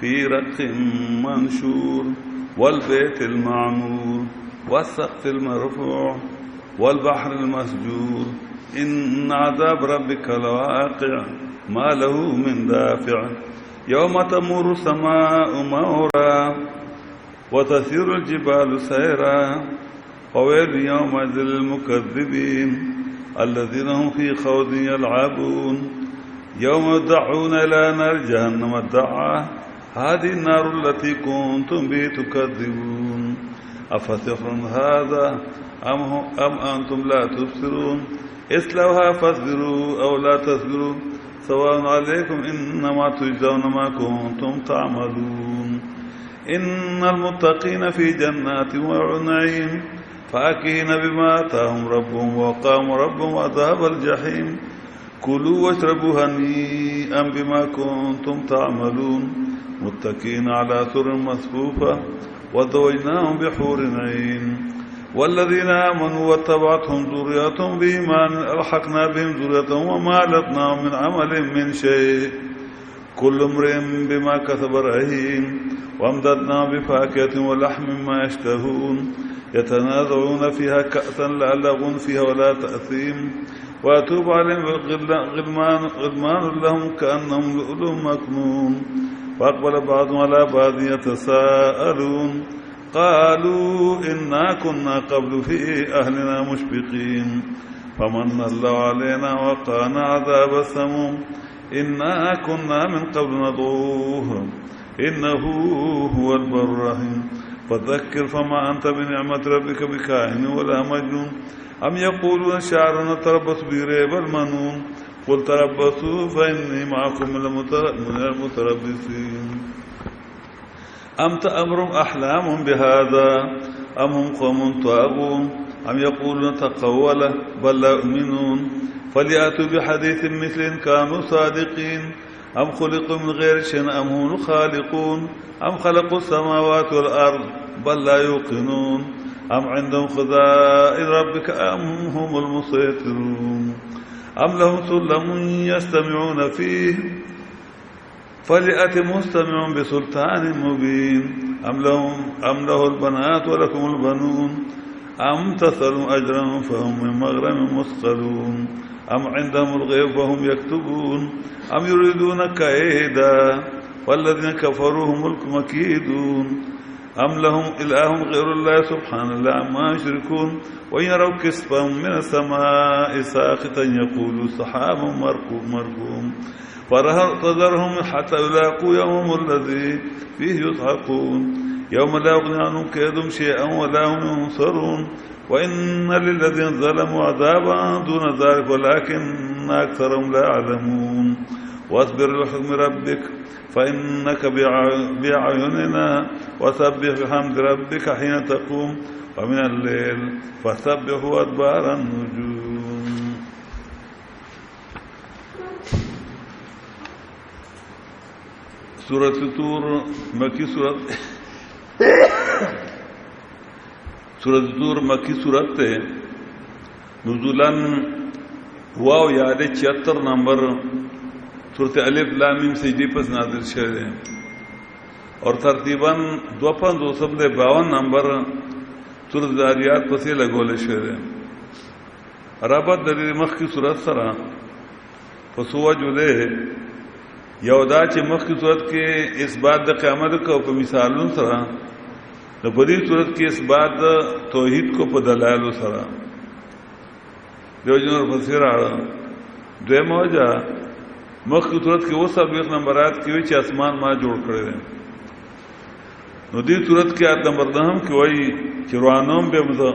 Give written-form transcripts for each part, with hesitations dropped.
في رق منشور والبيت المعمور والسقف المرفوع والبحر المسجور إن عذاب ربك لواقع ما له من دافع يوم تمور السماء مورا وتسير الجبال سيرا فويل يومئذ للمكذبين الذين هم في خوض يلعبون يوم يدعون إلى نار جهنم دعا هذه النار التي كنتم به تكذبون أفسحر هذا أم أنتم لا تبصرون اصلوها فاصبروا أو لا تصبروا سواء عليكم إنما تجزون ما كنتم تعملون إن المتقين في جنات ونعيم فاكهين بما آتاهم ربهم ووقاهم ربهم عذاب الجحيم كلوا واشربوا هنيئا بما كنتم تعملون متكئين على سرر مصفوفة وزوجناهم بحور عين والذين آمنوا واتبعتهم ذريتهم بإيمان ألحقنا بهم ذريتهم وما ألتناهم من عمل من شيء كل امرئ بما كسب رهين وامددناهم بفاكهة ولحم ما يشتهون يتنازعون فيها كأسا لا لغو فيها ولا تأثيم ويتوب عليهم غلمان لهم كأنهم لؤلؤ مكنون فأقبل بعضهم على بعض يتساءلون قالوا إنا كنا قبل في أهلنا مشفقين فمن الله علينا وقانا عذاب السموم إنا كنا من قبل ندعوه إنه هو البر الرحيم فذكر فما أنت بنعمة ربك بكاهن ولا مجنون أم يقولون شعر نتربص بريب المنون قل تربصوا فإني معكم من المتربصين أم تأمرهم أحلام بهذا أم هم قوم طاغون أم يقولون تقوله بل لا يؤمنون فليأتوا بحديث مثل إن كانوا صادقين أم خلقوا من غير شيء أم هم الخالقون أم خلقوا السماوات والأرض بل لا يوقنون أم عندهم خزائن ربك أم هم المسيطرون أم لهم سلم يستمعون فيه فليأت مستمع بسلطان مبين أم له البنات ولكم البنون أم تسألوا أجرا فهم من مغرم مثقلون أم عندهم الغيب فهم يكتبون أم يريدون كيدا والذين كفروا هم المكيدون أم لهم إله غير الله سبحان الله عما يشركون وإن يروا كسفا من السماء ساقطا يقولوا سحاب مركوم فارتذرهم حتى يلاقوا يومهم الذي فيه يضحكون يوم لا يغني عنهم كيدهم شيئا ولا هم ينصرون وإن للذين ظلموا عذابا دون ذلك ولكن أكثرهم لا يعلمون واصبر لحكم ربك فإنك بأعيننا وسبح بحمد ربك حين تقوم ومن الليل فسبحوا أدبار النجوم. سورة طور مکی سورة طور مکی سورت ہے نزولاً واو یاد 76 نمبر سورت الف لام میم سجدی پس نازل شده اور ترتیباً 52 نمبر سورت ذاریات پسې لګول شده ربط د دې مخکې سورت سره په سو وجوده یو دا چې مخکې صورت کې اثبات د قیامت کو په مثالونو سره د بدی صورت کې اثبات د توحید کو په دلایل سره دیو جنور فسیر اړه دوی موجه مخکې صورت کې اوس 20 نمبرات کې وی چې اسمان ما جوړ کړی نو دې صورت کې آیت نمبر 9 کې وایي چې روانوم به مزه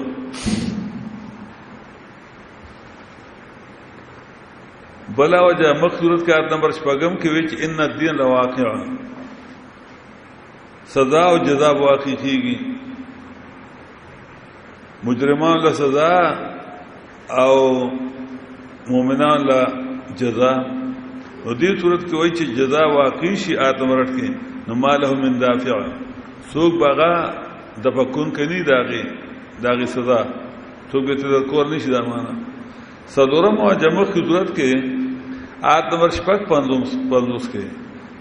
بلا وجہ مقصورت کا آیت نمبر 6 کې وی چې ان الدین لواقع سزا او جزا واقع کیږي مجرمان له سزا او مؤمنان له جزا او دې صورت کې وی چې جزا واقع شي آیت نمبر 8 کې نو ماله من دافع سوق بغا د پکون کني داغي سزا سوق به تذکر نشي دا معنا صدورم او جمع کی صورت کې آیت نمبر 55 کې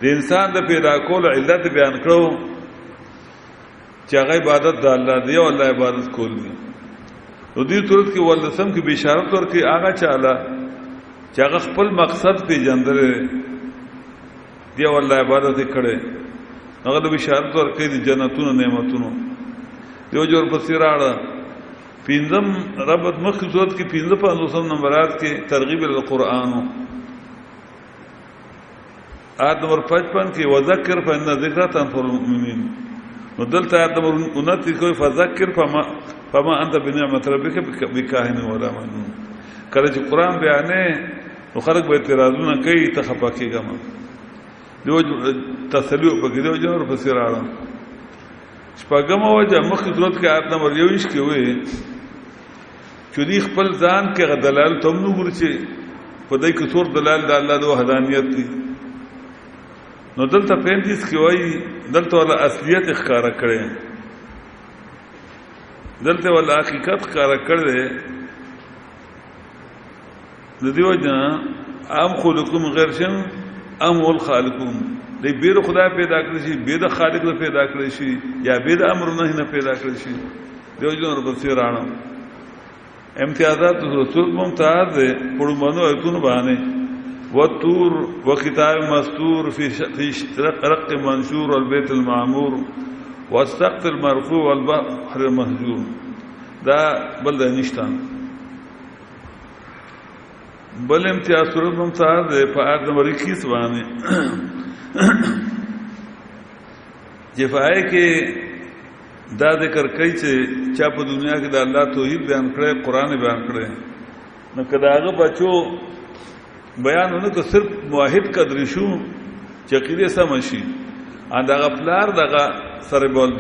د انسان د پیدا کول علت بیان کړو چې هغه عبادت د الله دی او الله عبادت کول دي. نو دې صورت کې ولسم کې بشارت ورکړي هغه چاله چې هغه خپل مقصد پیژندل دی او الله عبادت کړي، هغه د بشارت ورکړي د جنتونو نعمتونو. دیو جوړ پسې راړه پینځم ربط مخکې صورت کې 55 نمبرات کې ترغیب القرآن، آیت نمبر 55 کې وذکر فإن الذکر تنفع المؤمنین. نو دلته آیت نمبر 29 کې فذکر فما انت بنعمت ربک بکاهن ولا مجنون. کله چې قرآن بیانې نو خلک به اعتراضونه کوي، ته خفه کېږه ما دیو تسلی وکړي. دیو جوړ پسې راړه شپږم وجه مخکې صورت کې آیت نمبر 21 کې وې چې دی خپل ځان کې دلایل ته نو ګوري چې په دې کې څور دلایل د الله د وحدانیت دي. نو دلته 35 کې وایي دلته ولا اصلیت ښکارا کړي، دلته ولا حقیقت ښکارا کړي. د دې وجه ام خلقکم غیر شم ام هو الخالقون، دی بیر خدای پیدا کړی شي، بیر خالق نه پیدا کړی شي، یا بیر امر نه پیدا کړی شي. دیو جن رب سیرانو امتیازات رسول ممتاز پړمنو ایتون باندې والطور وكتاب مستور في رق منشور والبيت المعمور والسقف المرفوع والبحر المهجور. دا بل نشته. بل امتیاز صورت ممتاز په آیت نمبر 21 باندې جفای کې دا ذکر کوي چې چا په دنیا کې د الله توحید بیان کړي، قران بیان کړي، نو کداغه بچو بیانونه کو صرف موحد قدر شو چې عقیده سم شي، ان دا غفلار دغه سره بول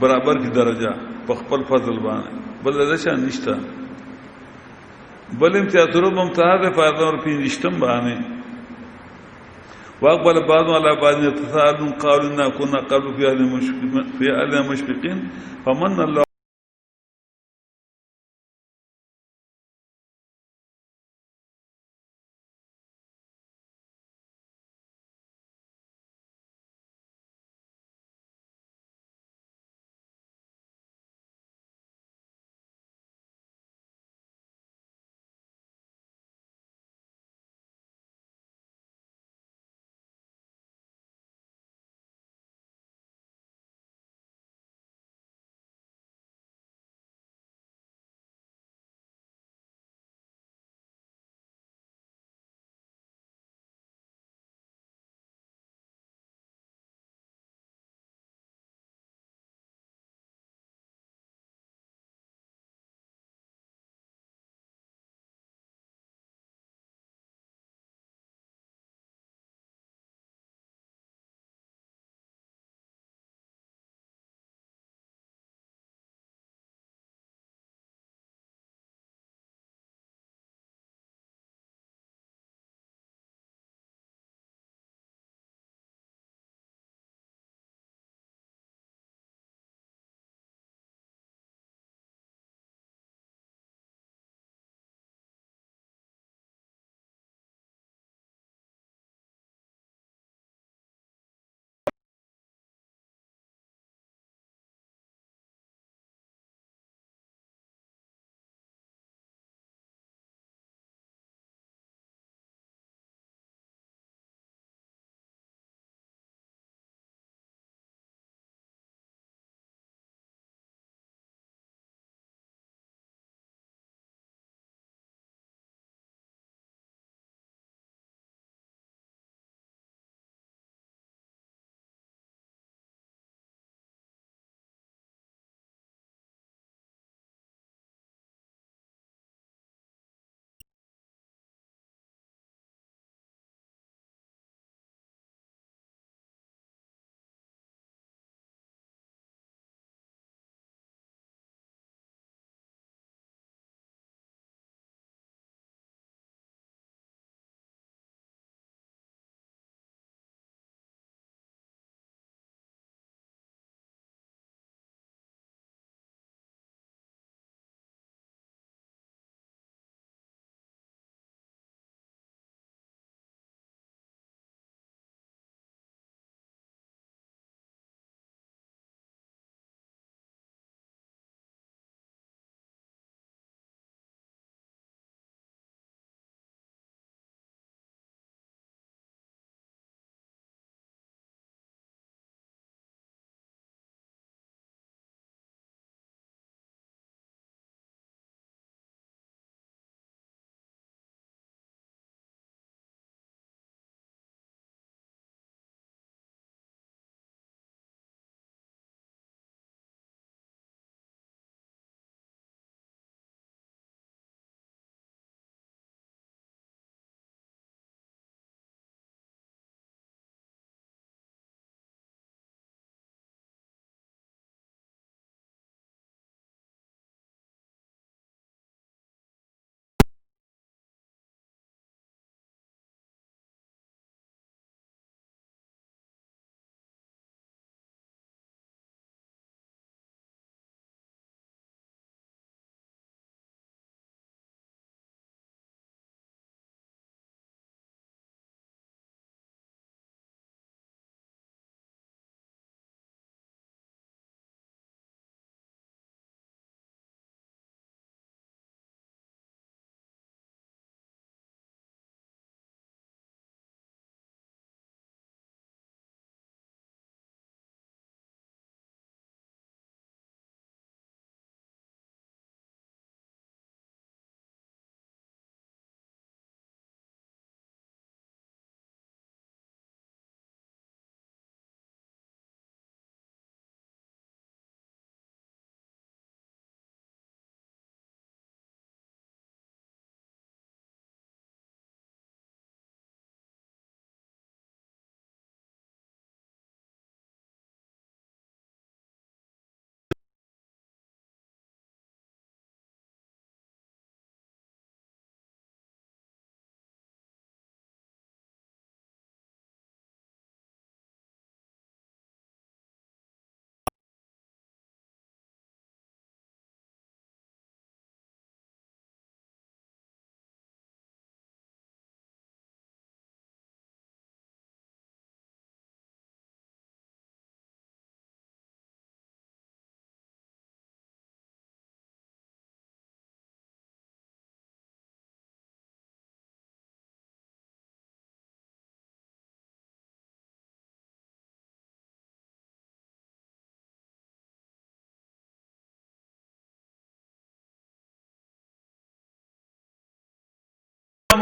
برابر کی درجه په خپل فضل باندې بل د شان نشته. بل امتیاز ممتاز په نور 25 باندې واقبل بعض على بعض يتساءلون قالوا إنا كنا قبل في أهلنا مشفقين فمن الله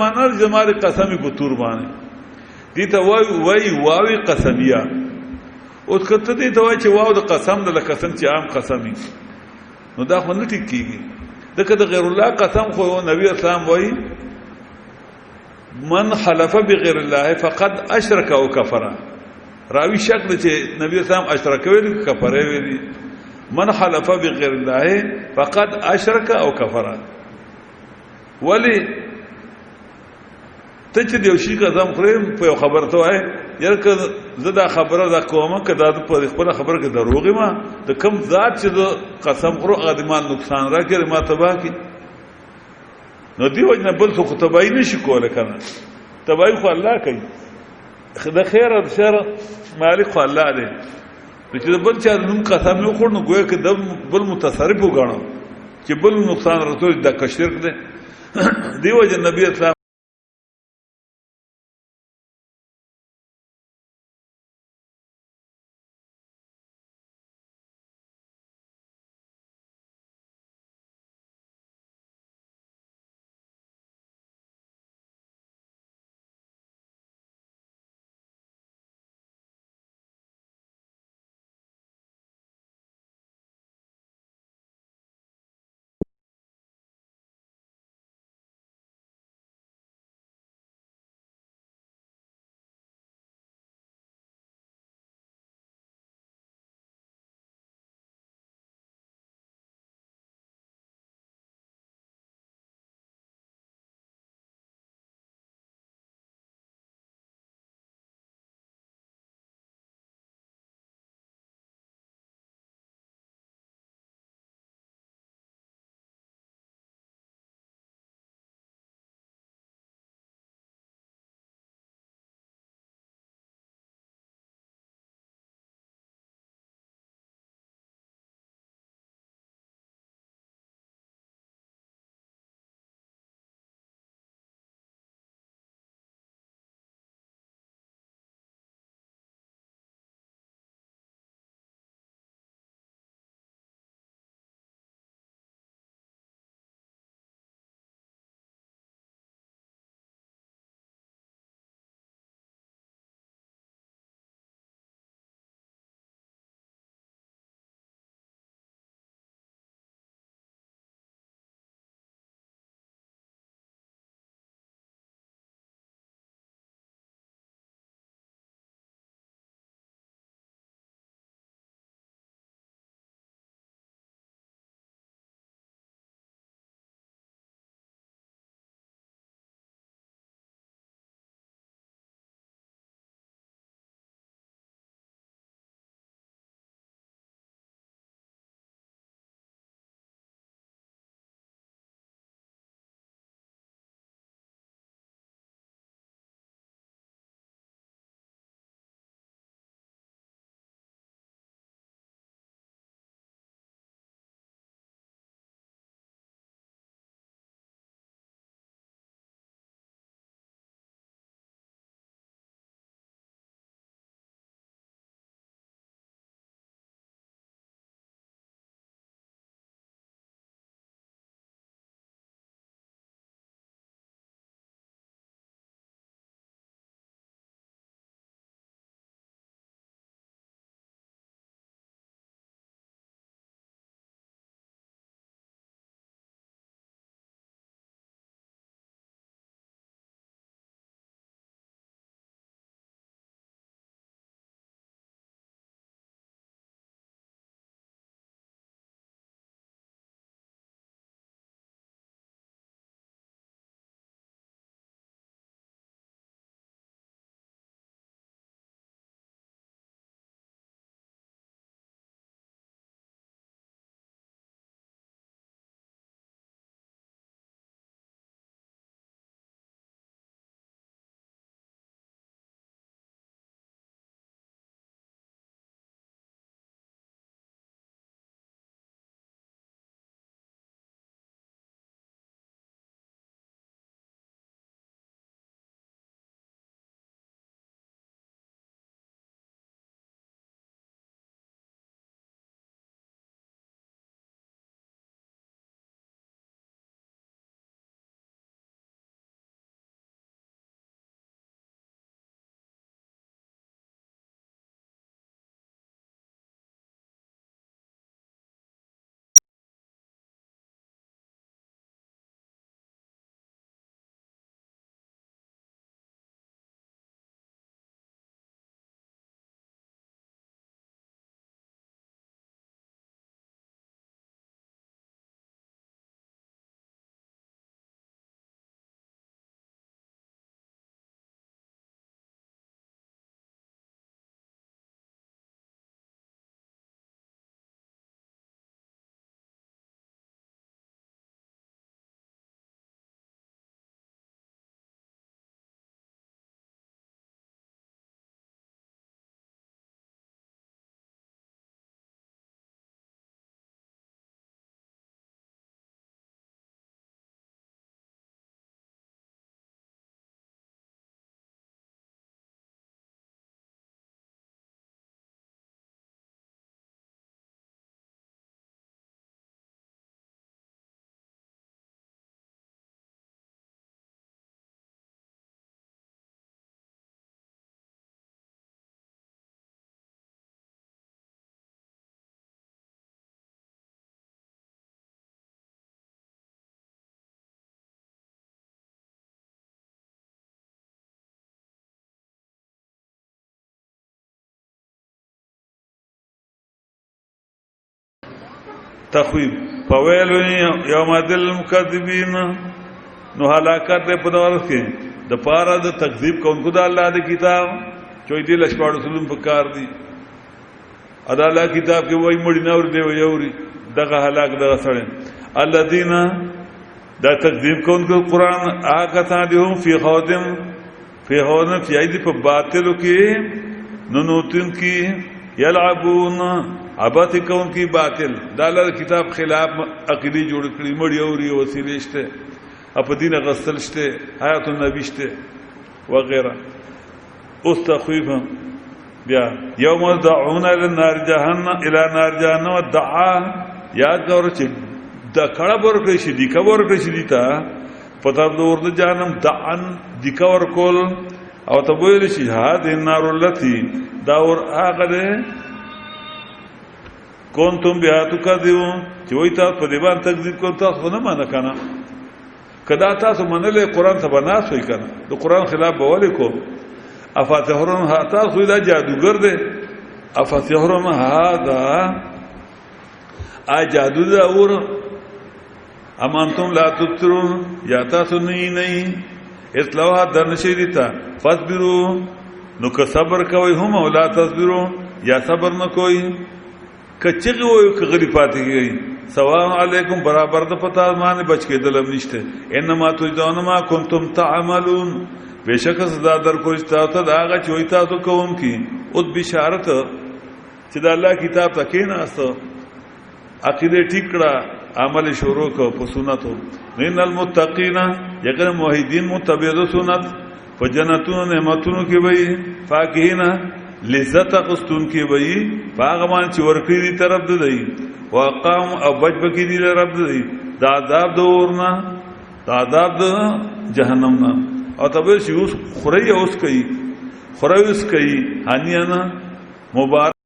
माना जमारे कसमी कुतूर माने दी तो वही वावी कसमिया उसको तो दी तो वही वाव द कसम द कसम ची आम कसमी नो दा खो न ठीक कीगी दक द गैरुल्लाह कसम खो नबी अस्सलाम वही मन हलफ बगैर अल्लाह फकद अशरक औ कफरा रावी शक चे नबी अस्सलाम अशरक वेली कफरे वेली मन हलफ बगैर अल्लाह फकद अशरक औ कफरा वली ته چې دیو شي قدم خورم په خبر ته وای یره که زدا خبره دا کومه که دا په خپل خبره کې دروغه ما ته کم ذات چې قسم خورو ادمان نقصان را کړي ما تبا کی نو دی وجنه بل څه تبای نشي کوله کنه تبای خو الله کوي خدای خیر او شر مالک خو الله دی چې بل چا نوم قسم نه خور نو ګویا کې د بل متصرف وګڼو چې بل نقصان رسول د کشرک دی دی وجنه نبی اسلام تخویب فویل یوم دل مکذبین نو هلاکت دے پدور کے د پارا د تکذیب کونکو دا اللہ دے کتاب چوئی دی لشپاڑ سلم پکار دی ادا اللہ کتاب کے وہی مڑی نور دے وی اوری دغه هلاک دغه سڑے الذین دا تکذیب کونکو قرآن آکا تا دی هم فی خودم فی ایدی پا باطلو کی ننوتن کی یلعبون عباتی کون کی باطل دالا کتاب خلاف عقیدی جوڑ کری مڑی اوری وسیلے شتے اپا دین غسل شتے حیات النبی شتے وغیرہ اس تخویف بیا یوم دعون الى نار جہنم دعا یاد کرو چھ دکڑا ورکڑی شی دیکا ورکڑی شی دیتا پتا دور د جہنم دعن دیکا ورکول او تبویل شی هذه النار التي داور آغا دے کنتم بها تکذبون چې وای تاسو په دې باندې تکذیب کوئ تاسو نه مانه کنه کدا تاسو منلې قران ته بناس وای کنه د قران خلاف به ولې کو افاتحرون ها تاسو دا جادوګر دے افاتحرون هذا ا جادو دا اور امانتم لا تبصرون یا تاسو نہیں اسلوها درنشی دیتا فصبروا نو که صبر کوي هم او لا تصبروا یا صبر نه کوي کچغي وي کغری پاتې گئی سواء علیکم برابر د پتا مان بچ کې دلم نشته انما تجدون ما کنتم تعملون بیشک سزا در کو استاته داغه چوي تاسو کوم کی او بشارت چې د الله کتاب تکین است عقیده ټیکړه عمل شروع کو په سنتو ان المتقین یقین موحدین متبع سنت فجنتون نعمتونو کې وي فاکهینا لذت قستون کې وي باغمان چې ورکړي دي طرف دی واقام او بجب کې دي رب دی دا عذاب دورنا دا عذاب جهنم نا او تبه شي اوس خوري اوس کوي هانیانا مبارک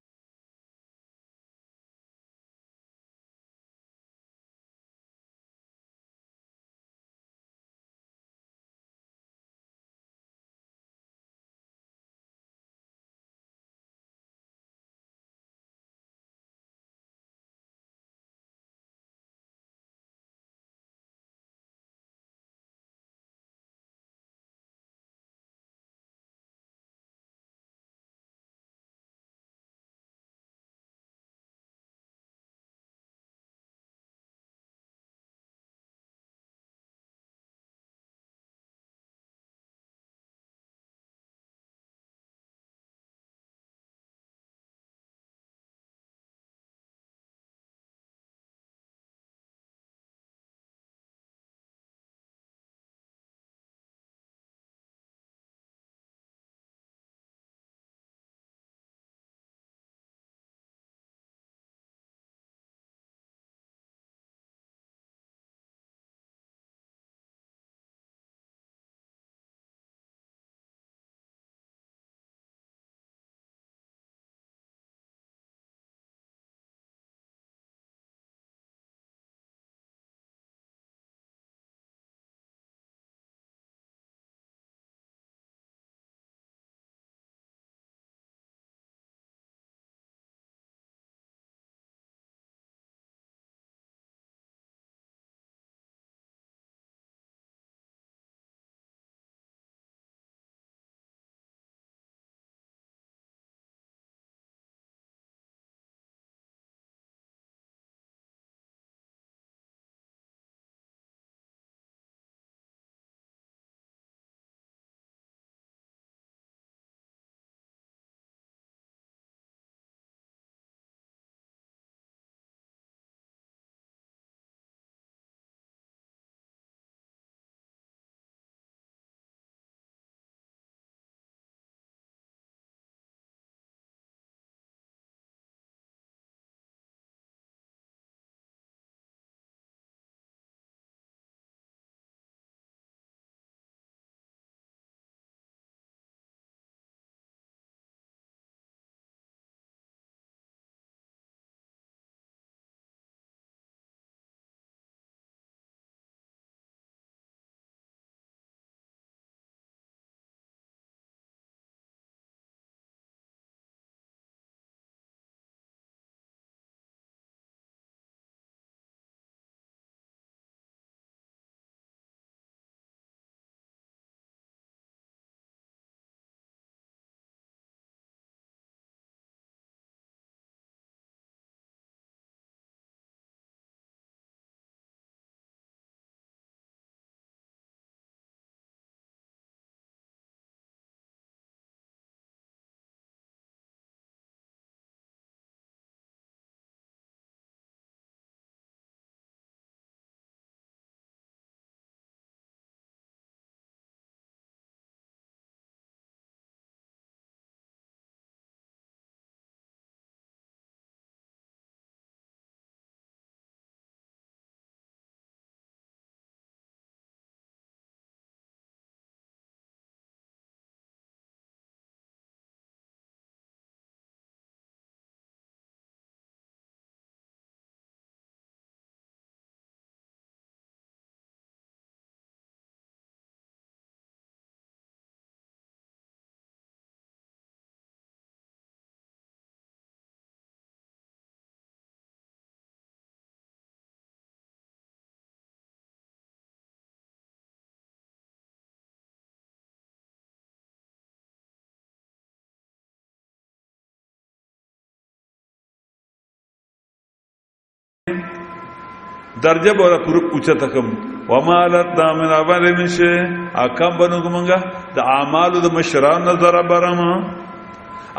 درجه بولا پور اوچته کم وما لنا من عمل من شيء اکم بنو کومنګه د اعمالو د مشران نظر برما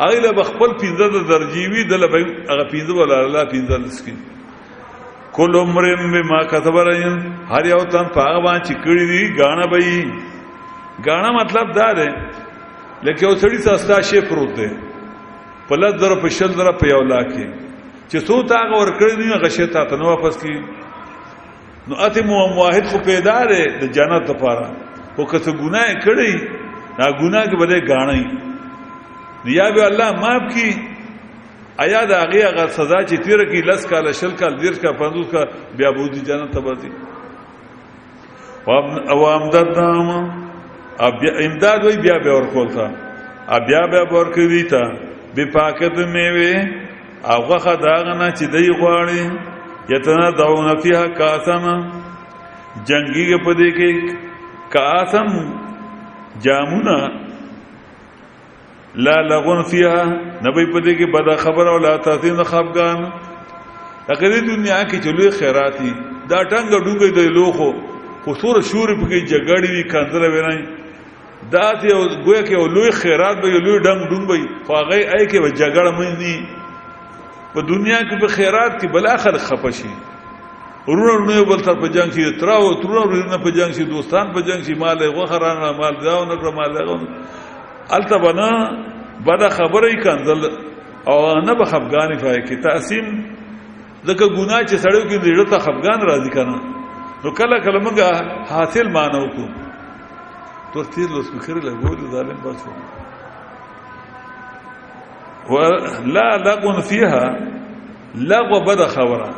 اغله بخپل پینځه د درجیوی د لبه هغه پینځه ولا الله پینځه لسکی کل عمر بما كتب رین هر یو تن پاغه باندې کړي دي غاڼه بې غاڼه مطلب دا ده لکه اوسړي سستا شی پروت ده پلس در په شل در په یو لاکه چې څو تاغه ور کړی دي غشه ته نو واپس کی نو اته موحد خو پیدا ده د جنت لپاره خو کته ګناه کړی نا ګناه کې بده غاڼه یا به الله معاف کی آیا دا هغه سزا چې تیر کی لس کال شل کال دیر کا 50 کا بیا بودی جنت ته ورځي او امدادام امداد وی بیا به ور کول تا بیا ور کوي تا به پاکت میوه هغه داغه چې دی غواړي یتنا داونه فيها کاسن جنگي په دې کې کاسن جامونه لا لغون فيها نبی پدې کې بد خبر او لا تاسین خفغان هغه دنیا کې چلوې خیراتی دا ټنګ ډوګې د لوخو خصوص شور په کې جګړې وی کاندره ورای دا ته ګویا کې لوی خیرات به لوی ډنګ ډومبي فاغه ای کې به جګړه مې ني په دنیا کې په خیرات کې بل اخر خپشي ورونو نه بل تر په جنگ کې تراو ترونو په جنگ کې دوستان په جنگ کې مال غوخرانه مال داو نه کړ مال التبنا بدا خبره کاندل او نه به خفغان فای کی تقسیم ځکه ګناه چې سړیو کې ډېر ته خفغان راځي کنه نو کله کله موږ حاصل مانو کو تور تیر لوس بخیر له ګول ظالم باسو ولا لغون فيها لغو بدا خبره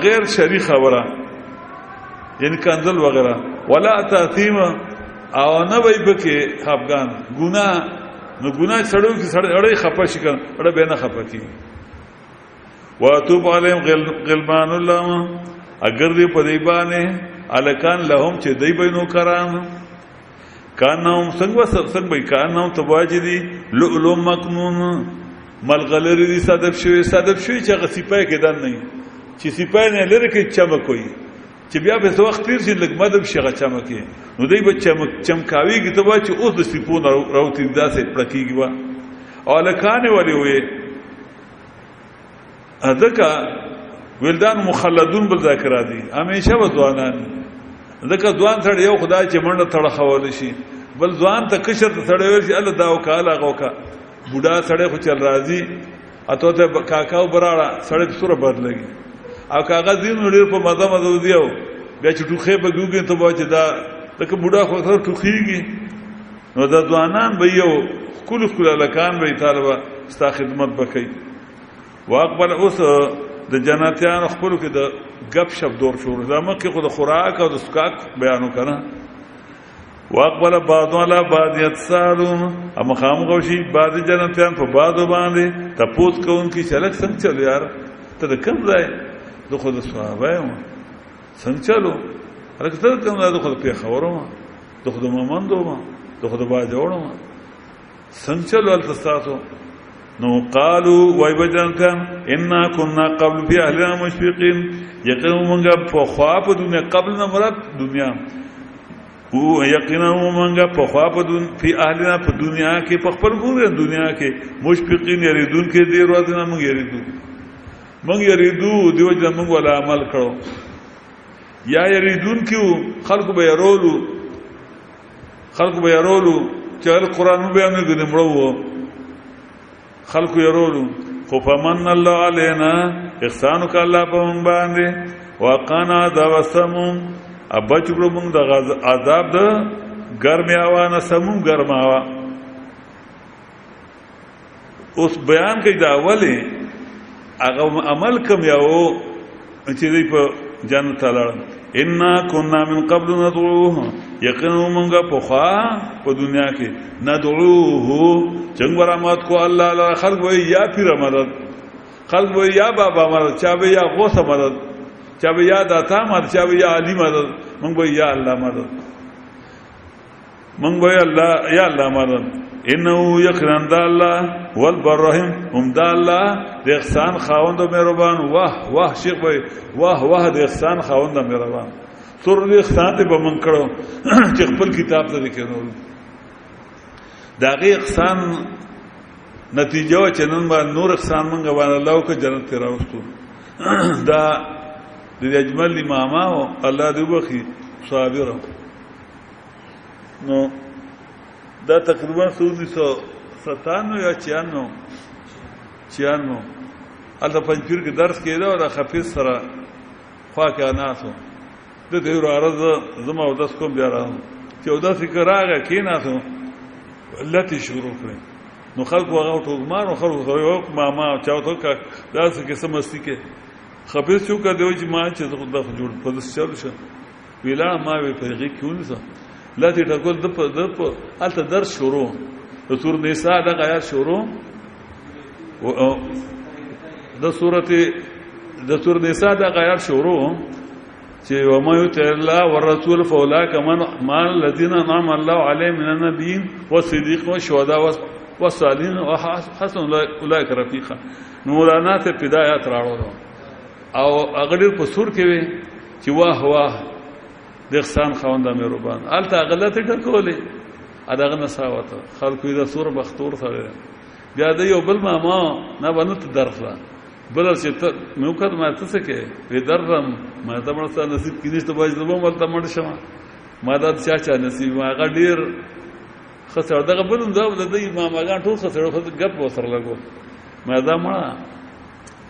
غیر شری خبره یعنی کاندل وغیرہ ولا تاثیم او نه وای بکې خفغان ګناه نو ګناه سړیو کې سړی خپه شي کنه اړه به نه خپه کی واتوب عليهم غلمان الله اگر دې په دی باندې الکان لهم چې دی بینو کرام کانهم څنګه به کانهم تواجدي لؤلؤ مكنون ملغلری دي صدف شوی چې غصیپای کې دن نه چې سپای نه لره کې چمکوي چې بیا به وخت تیر شي لګ مدب شغه چمکي نو دی به چمکاوي کې تبا چې اوس د سپون راوتی داسې پړکیږي وا الکان ولي وي ادکا ولدان مخلدون بل ذکر دي همیشه وځوانان ځکه ځوان سره یو خدای چې منډه تړه خول شي بل ځوان ته کشر ته سره ورشي الله دا وکاله غوکا بوډا سره خو چل راځي اته ته کاکاو براړه سره سره بدلږي او کاغذ دین ډیر په مزه مزه دیو بیا چې ټوخه په ګوګې ته واچ دا لکه بوډا خو سره ټوخيږي نو دا ځوانان به یو کول لکان به طالبہ ستا خدمت وکړي واقبل اوس د جناتیان خپل کې د غب شپ دور شروع دا مکه خو د خوراک او د سکاک بیانو کنه واقبل بعض ولا بعض يتسالون اما خامغوشي بعض جناتیان په بعض باندې تپوس کوونکی چلک څنګه چلو یار ته د کم ځای د خود صحابه څنګه چلو هرکته کوم د خود په خبرو د خود مومندو د خود باجوړو څنګه چلو التساتو نو قالوا ويبجنكم انا كنا قبل في اهلنا مشفقين يقينوا منغا فخوا په دنیا قبل نه مراد دنیا او يقينوا منغا فخوا په في اهلنا په دنیا کې په خپل ګور دنیا کې مشفقين يريدون کې دې ورځ نه موږ یریدو دیو چې موږ ولا عمل کړو یا یریدون کې خلق به يرولو چې القرآن بیان نه غنمړو خلق يرولو خو فمن الله علينا احسانك الله په من باندې وقانا ذا وسمم ابچو موږ د عذاب د ګرمي اوانه سموم ګرماوا اوس بیان کوي دا اوله هغه عمل کوم یو چې دی په جنت لړ ان كنا من قبل ندعوه یقینا موږ په خوا په دنیا کې ندعوه څنګه رحمت کو الله لا خلق وي یا پیر مدد خلق وي یا بابا مدد چا به یا غوث مدد چا به یا داتا مدد چا به یا علی مدد موږ وي یا الله مدد موږ وي الله یا الله مدد انه یقینا د الله والبر رحیم هم د الله د احسان خاوند او مهربان. واه واه شیخ وای واه واه د احسان خاوند او مهربان. سور د احسان په من کړو چې خپل کتاب ته لیکلو داغه احسان نتیجه چې نن با نور احسان مونږ باندې الله کو جنت ته راوستو. دا د اجمل امامه او الله دې وبخي صابر. نو دا تقریبا 1997 یا 96 الته پنځپیر کې درس کېده او د حافظ سره خوا کې اناسو د دې ورارز زما او داس کوم بیا راو چې او دا فکر راغی کیناسو لته شروع کړې نو خلکو هغه ټوګمان او خلکو یو ماما چاوته کا داسې کې سمستی کې حافظ شو کا دیو چې ما چې خدا جوړ په دې چل شه ویلا ما وی پیغې کیونه لته ټکول د الته درس شروع د سور نساء د آیات شروع د سور نساء د آیات شروع چې وما يطع الله والرسول فاولئك مع الذين انعم الله عليهم من النبيين والصديقين والشهداء والصالحين وحسن اولئك رفيقا. مولانا ته بدايات راوړو او اغلیر په سور کې وي چې واه واه د احسان خوانده مهربان الته غلطه ټکولې اداغه نساوته خلکو د سور بختور سره بیا د یو بل ماما نه بنت درخلا بل چې مې وکړ ما ته څه کې په درم ما ته مرسته نصیب کینې ته باید زما ولته مړ شم ما دا چا نصیب ما غډیر خسر دغه بلوم دا د امامګان ټول خسر غپ وسره لګو ما دا ما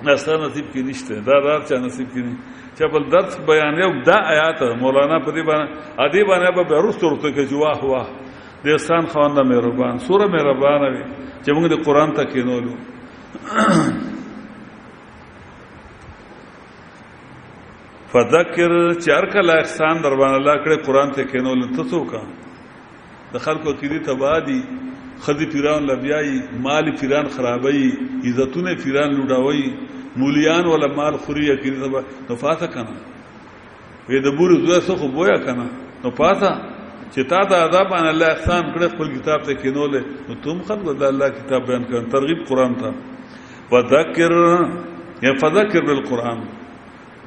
نسته نصیب کې نشته دا رات چا نصیب کې چې بل درس بیان یو دا آیات مولانا په دې باندې ادي باندې به ورستو ورته کې جواه واه د احسان خوانده مهربان سوره مهربان وي چې موږ د قران ته کېنولو. فذکر چار کله احسان در باندې الله کړه قران ته کېنولو ته څوک د خلکو کېدی تبادی خدي پیران لبیای مال پیران خرابای عزتونه پیران لوډاوي مولیان ولا مال خوري کېدی تبا نو فاته کنه وې د بور زوی څخه بویا کنه نو پاته چې تا ته عذاب ان الله احسان کړه خپل کتاب ته کېنولې نو تم خلک د الله کتاب بیان کړه ترغیب قران ته. وذکر یا فذکر بالقران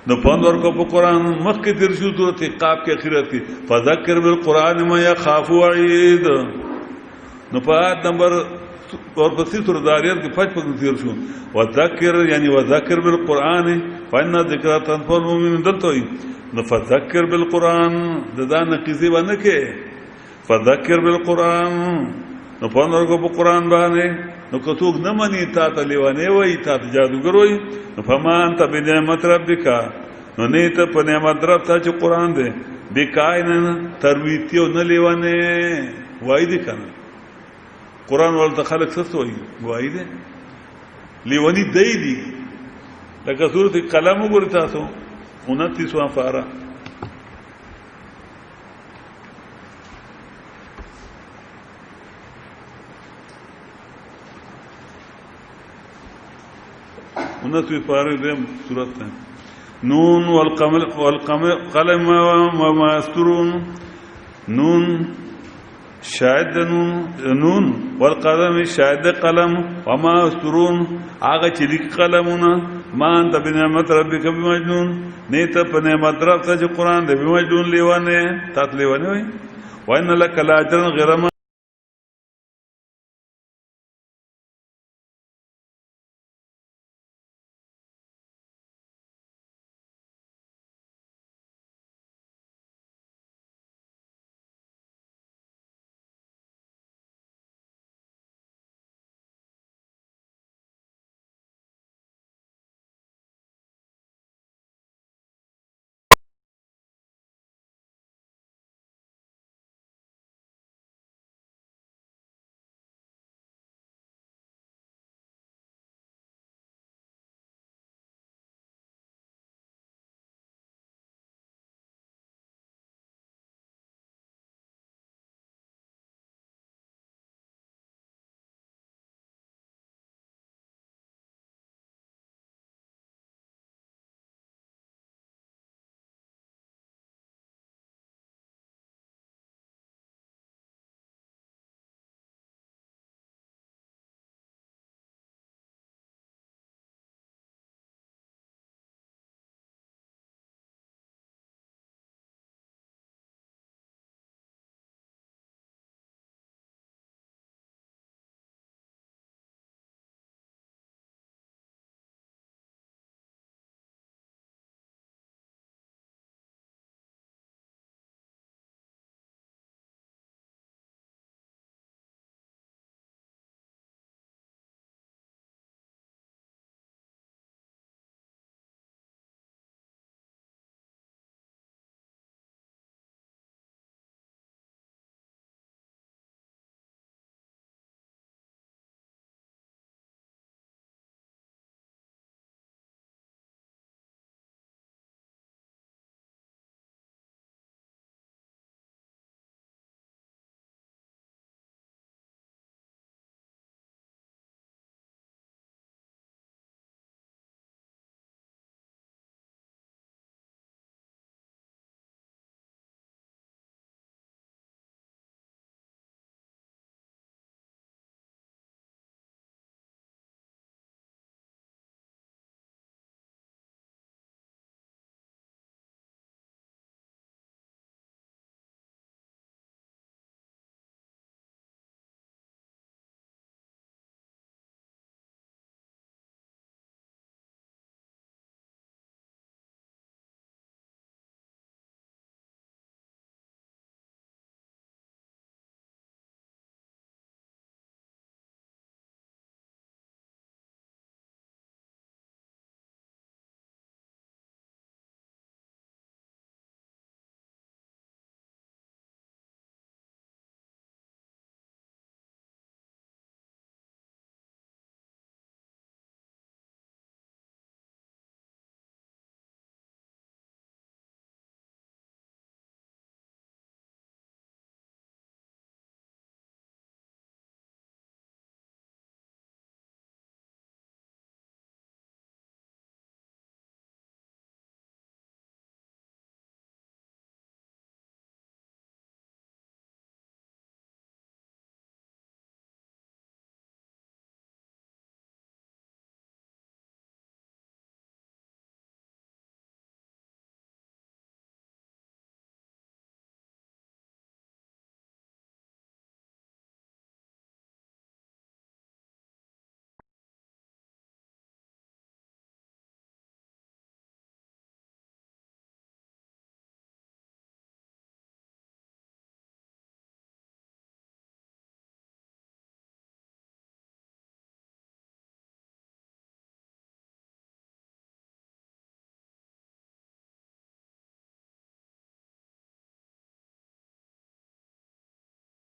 نو پندور کو په قران مخکې تیر شو سورته قاف کې اخرت کې فذکر بالقران ما يخاف وعید نو په آیت نمبر اور پسې سورۃ داریات کې پچ پک تیر شو وذکر یعنی وذکر بالقران فإن ذکر تنفع المؤمنین دلته نو فذکر بالقران ددا نقیزه باندې کې فذکر بالقران نو پندور کو په قران باندې نو کڅوګ نه مني تا ته لیوانه وای تا ته جادوګر وای نو فمان ته بنعمت ربک نو نه ته په نعمت رب ته چې قران دی بکاین ترویتیو نه لیوانه وای دي کنه قران ولته خلق څه وای وای دي لیوانی دی دي لکه سورته قلم وګورئ تاسو 29 فاره ونسوي فارغ سورة نون والقلم وما يسطرون نون شاهد نون والقلم شاهد قلم وما يسطرون آغا چلیک قلمونا ما انت بنعمت ربک بمجنون نیتا بنعمت رب تا قرآن دے بمجنون لیوانے تات لیوانے ہوئی وَإِنَّ لَكَ لَأَجْرًا غَيْرَ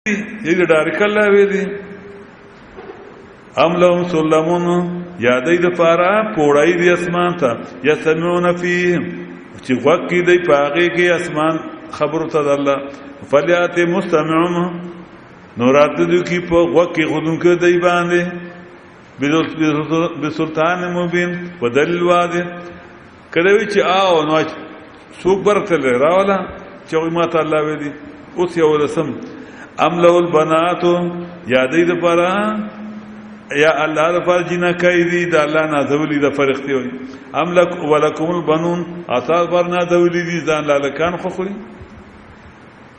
یہ ډارک الله وی دي ام لهم سلمون یادې د پارا پوړای دي اسمان ته یسمعون فيه چې وقې دی پاغه کې اسمان خبرو ته الله فلیات مستمعون نورات دي کی په وقې خودن کې دی باندې بسلطان مبین ودلیل واضح کله وی چې آو نو څوک برته راولا چې ما ته الله وی دي اوس یو رسم ام له البنات یادې د پارا یا الله د پر جنا کوي دي د الله نه ذولی د فرښتي وي ام لک ولکم البنون اثار پر نه ذولی دي ځان لالکان خو خوري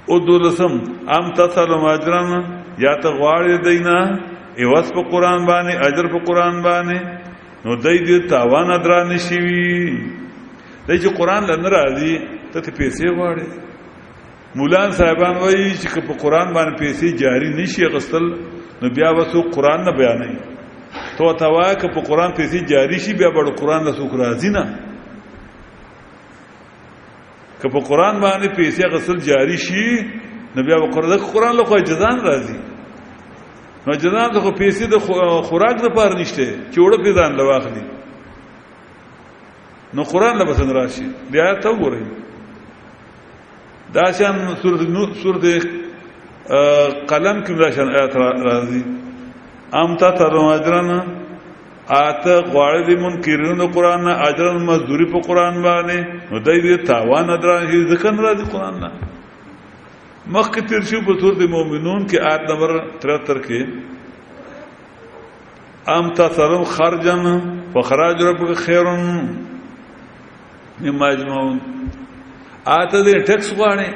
او دولسم ام تصلم اجرن یا ته غواړي دینا ایواز په قران باندې اجر په قران باندې نو دای دې تاوان درا نشي وي دای چې قران لنه راځي ته پیسې غواړي مولانا صاحبان وایي چې په قران باندې پیسې جاری نشي غسل نو بیا وسو قران نه بیانې تو توا که په قران پیسې جاری شي بیا به قران له سوک راځي نه که په قران باندې پیسې غسل جاری شي نو بیا به قران له خو جزان راځي نو جزان د پیسې د خوراک د پاره نشته چې وړه پیدان لواخلي نو قران له بسن راشي بیا ته وګورئ دا شان سورۃ قلم کې راشن آیات راځي ام تا ترون اجرن اته غواړي د منکرینو د قران نه اجرن مزدوری په قران باندې نو دای دې تاوان درا ځکه راځي قران نه مخکې تیر شو په سورۃ المؤمنون کې آیت نمبر 73 کې ام تا ترون خرجن فخراج ربک خیر مما یجمعون اته دې ټیکس غواړي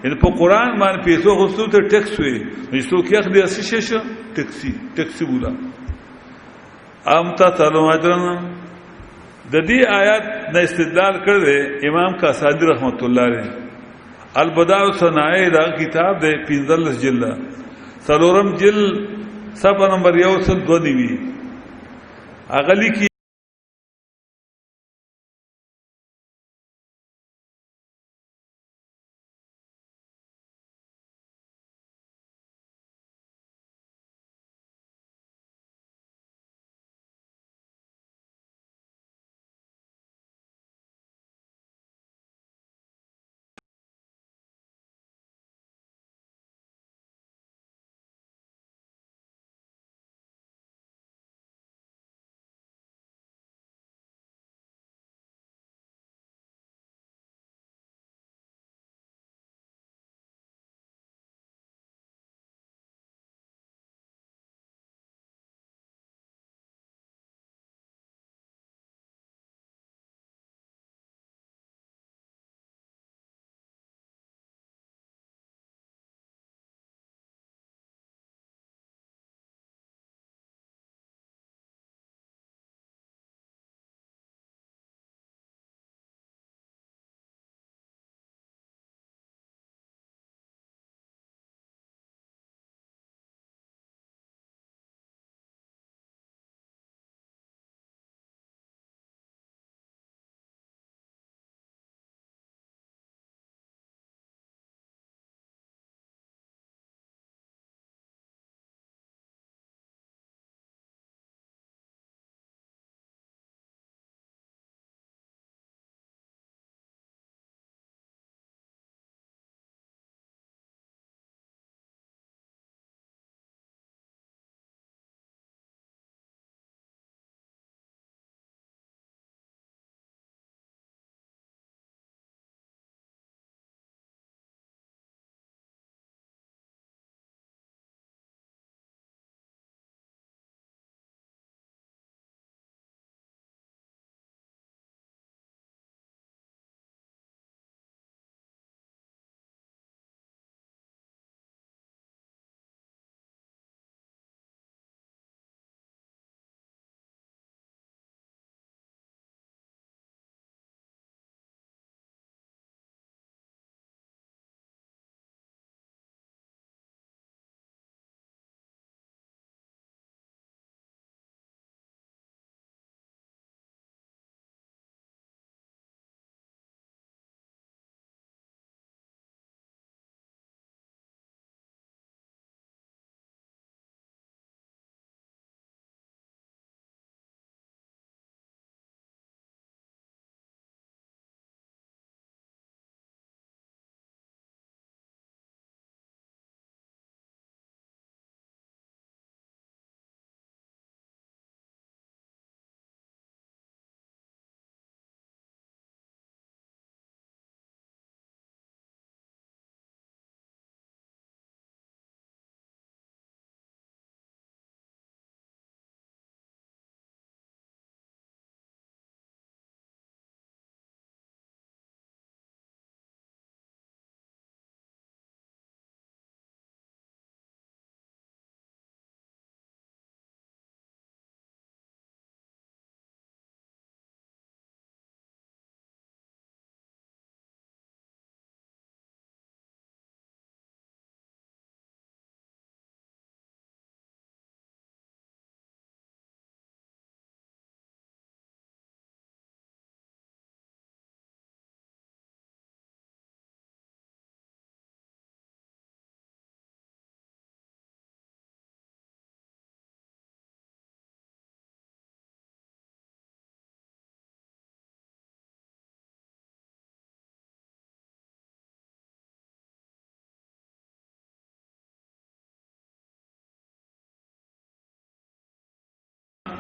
ان په قران باندې پیسو غوښتو ته ټیکس وي نو څوک یې خدای اسی شې ټیکسي بولا ام تا تعلم اجرن د دې آیات د استدلال کړل امام کاسادی رحمت الله علیه البداء والصنائع دا کتاب د 15 جلد سلورم جلد صفحه نمبر 102 اغلی کی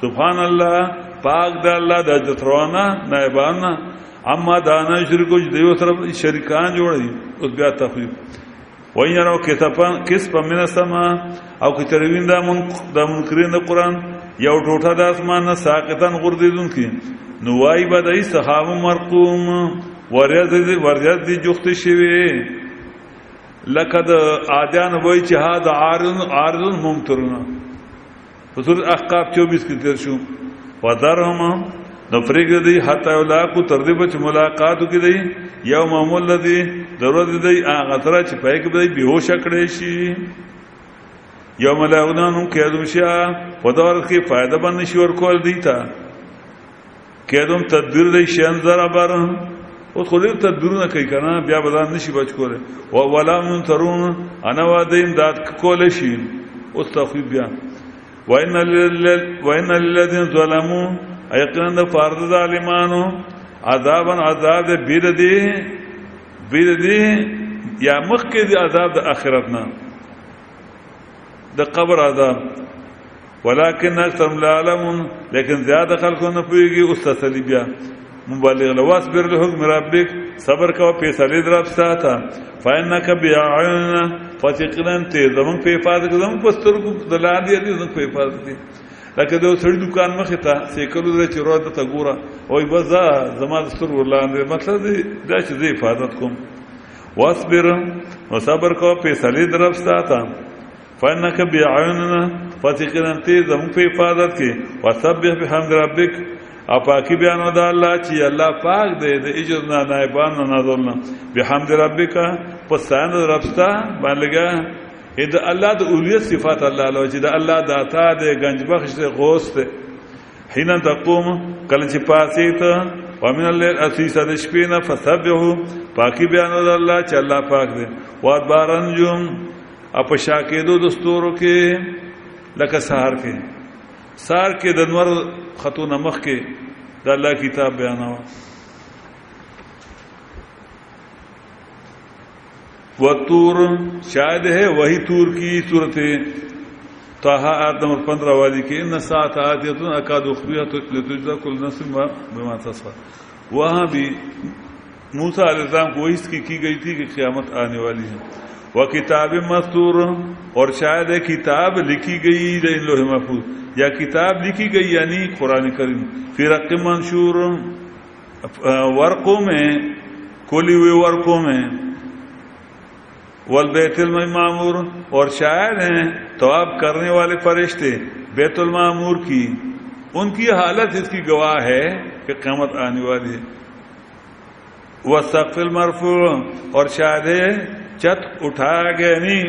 सुभान अल्लाह पाक द अल्लाह द जतरवाना नायबाना अम्मा दाना शुरू देव तरफ शरीकान जोड़ी उस ब्या तखरीब वही यारो किस पमिन समा और किचरविंदा मुनकरीन कुरान या उठोठा द आसमान साकितन गुर्दिदुन की नुवाई बदई सहाब मरकूम वरियत दी जुख्त शिवे लकद आद्यान वही चहाद आरजुन मुमतरुना सूरत अहकाफ 24 की तेरशु वदरहम नफरीक दी हता को तरदे बच मुलाकात की दी यौ मामूल दी जरूरत दी आगतरा छिपाई के दी बेहोश अकड़ेशी यौ मलाउना नु कैदुशा वदर की फायदा बन निश्वर कोल दी था कैदुम तदबीर दी शेन जरा बर वो खुद तदबीर न कही करना ब्या बदान निशी बच कोले व वलाम तरुण अनवादिम दात कोलेशी उस तखीब ब्या वइन लल्लज़ीन ज़लमू यकीनन फारद ज़ालिमानो अज़ाबन अज़ाब बिरदी या मक्के दी अज़ाब द आखिरतना द कब्र अज़ाब वलाकिन अक्सर ला यअलमून लेकिन ज़्यादा खल्क़ न पुईगी उस तसली बिया मुबल्लिग वस्बिर लिहुक्म रब्बिक सब्र का फैसले रब साथा फ़इन्नक बिअयुनिना फसिकलन ते जमन पे हिफाजत जमन पस्तर को दला दिया दी जमन पे हिफाजत की लकह दो सड़ी दुकान में खिता सेकलू दे चिरोद तगूरा ओय बजा जमा दस्तर वलांदे मतलब दाच दे हिफाजत को वस्बिर व सब्र का फैसले रब साथा फ़इन्नक बिअयुनिना फसिकलन ते जमन पे हिफाजत की वसब्बिह बिहम्दि रब्बिक अपाकी बयान होता अल्लाह ची अल्लाह पाक दे दे इज्जत ना नायबान ना नाज़ुलना बिहम्द रब्बिका पसांद रब्स्ता मान लगा इध अल्लाह द उलियत सिफात अल्लाह लो ची द अल्लाह दाता दे गंज बख्श दे गौस दे हिना तक़ूम कल ची पासीत वमिन अल्लाह असीसा दशपीना फसब्बिहु पाकी बयान होता अल्लाह ची अल्लाह पाक दे वाद बारंजुम अपशाके दो दस्तूरों के लका सहार के सार के दनवर खतु नमक के अल्लाह किताब बयान हुआ वह तूर शायद है वही तूर की सूरत ताहा आयत नंबर 15 वाली के इन सात आयतुन अकाद उखबिया तुजज़ा कुल नफ्सिन बिमा तस्बा वहाँ भी मूसा अलैहिस्सलाम को इसकी की गई थी कि क़यामत आने वाली है वह किताब मस्तूर और शायद है किताब लिखी गई लौह महफूज या किताब लिखी गई यानी कुरान करीम फिर रक़्क़ मंशूर वर्क़ों में खोली हुए वर्क़ों में वल बैतुल मामूर और शायद हैं तवाब करने वाले फरिश्ते बैतुल मामूर की उनकी हालत इसकी गवाह है कि क़यामत आने वाली है वह सक़्फ़िल मरफ़ू और शायद है छत उठाया गया यानी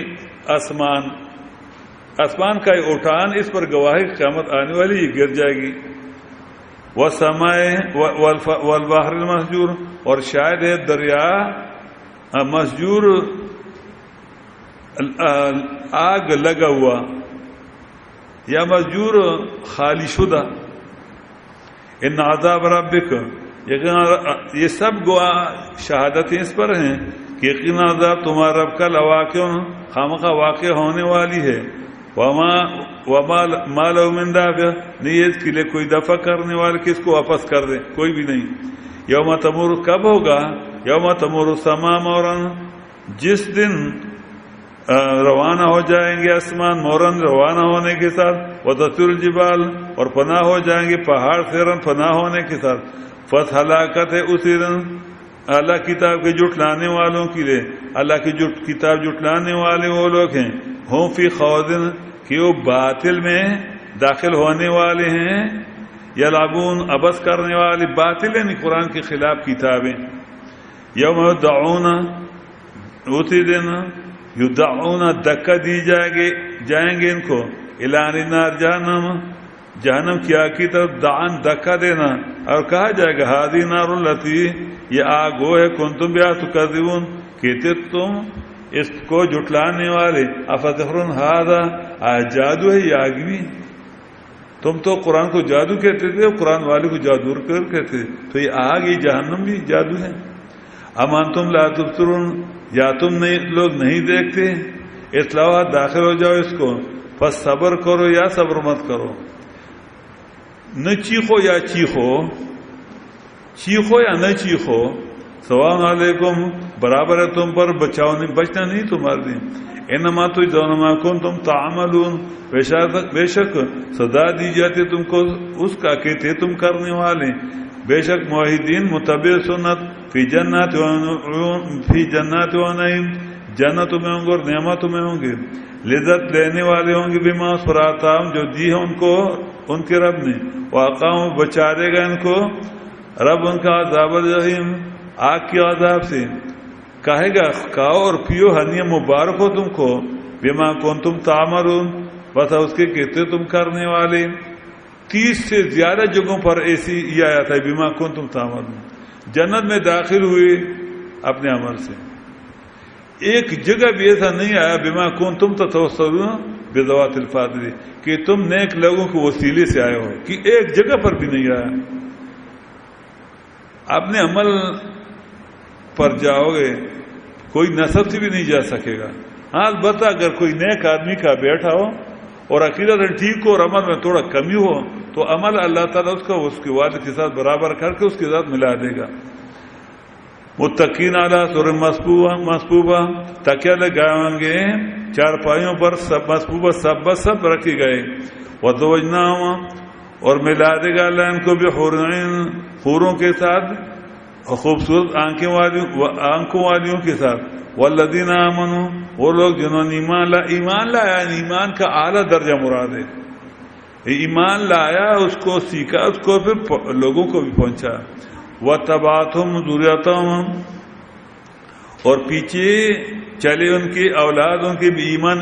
आसमान का उठान इस पर गवाही क़यामत आने वाली गिर जाएगी वह समय वल बहर मस्जूर और शायद है दरिया मस्जूर आग लगा हुआ या मस्जूर खाली शुदा इन अज़ाब रब्बिक ये सब गवाह शहादतें इस पर हैं कि यकीन अज़ाब तुम्हारा रब का लवाक़िअ खामखा वाक़ होने वाली है माल मिन दाफ़िअ नहीं इसके लिए कोई दफा करने वाले किसको वापस कर दे कोई भी नहीं यौम तमुर कब होगा यौम तमुर समा मौरन जिस दिन रवाना हो जाएंगे आसमान मौरन रवाना होने के साथ वतसुल जिबाल और पनाह हो जाएंगे पहाड़ सेरन पनाह होने के साथ फस हलाकत है उसी दिन अल्लाह किताब के जुटलाने वालों के लिए अल्लाह की किताब जुटलाने वाले वो लोग हैं हों फी खौदिन कि वो बातिल में दाखिल होने वाले हैं या लाबून अबस करने वाले बातिल यानी कुरान के खिलाफ किताबें यौम युद्दऊना उसी दिन युद्दऊना धक्का दी जाएंगे इनको इलानी नार जहन्नम की आग की तरफ दान धक्का देना और कहा जाएगा हादी नारुल्लती ये आग वो है कुंतुम बिहा तुकज़्ज़िबून कहते तुम इसको जुटलाने वाले अफतहरुन हादा आज जादू है ये आग भी तुम तो कुरान को जादू कहते थे और कुरान वाले को जादूर कहते थे तो ये आग ये जहन्नम भी जादू है अमान तुम ला तुबसरून या तुम लोग नहीं देखते इसलावा दाखिल हो जाओ इसको बस सब्र करो या सब्र मत करो न चीखो या चीखो, चीखो या न चीखो, सवाल अलैकुम, बराबर है तुम पर, बचाओ नहीं, बचना नहीं तुम्हारे लिए। इन्नमा तुजज़ौना कुम तुम तामलून, बेशक सदा दी जाती तुमको उसका कि थे तुम करने वाले। बेशक मुआहिदीन मुतबे सुन्नत फी जन्नत व नईम, जन्नतों में होंगे और नेमतों में होंगे, लिज्जत लेने वाले होंगे। बिमा फराताम, जो दी है उनको उनके रब ने, वाकाम, बचा देगा इनको रब उनका अज़ाब जहीम, आग के अज़ाब से। कहेगा खाओ और पियो, हनिया मुबारक हो तुमको, बिमा कुंतुम तामरून, बस उसके कहते तुम करने वाले। 30 से ज्यादा जगहों पर ऐसी ये आया था, बिमा कुंतुम तामरून। जन्नत में दाखिल हुए अपने अमल से। एक जगह भी ऐसा नहीं आया बिमा कुंतुम ततवस्सलून बिज़वातिल फादिल, कि तुम नेक लोगों के वसीले से आए हो, कि एक जगह पर भी नहीं आया। अपने अमल पर जाओगे, कोई नसब से भी नहीं जा सकेगा। हाँ, अलबत्ता अगर कोई नेक आदमी का बैठा हो और अकीदत ठीक हो और अमल में थोड़ा कमी हो, तो अमल अल्लाह ताला उसका उसके वालिद के साथ बराबर करके उसके साथ मिला देगा। मुत्तकीन अला सुर मसबूबा, तकिया लगाए होंगे चारपाइयों पर, सब मसबूबा सब रखे गए। वज़वजना, और मिला देगा अल्लाह इनको भी हूरों के साथ, खूबसूरत आंखों वालियों के साथ। वल्लज़ीना आमनू, वो लोग जिन्होंने ईमान लाया, ईमान का आला दर्जा मुराद है। ईमान लाया, उसको सीखा, उसको फिर लोगों को भी पहुंचा। वतबातुम ज़ुर्रियतहुम, और पीछे चले उनकी औलाद, उनके भी ईमान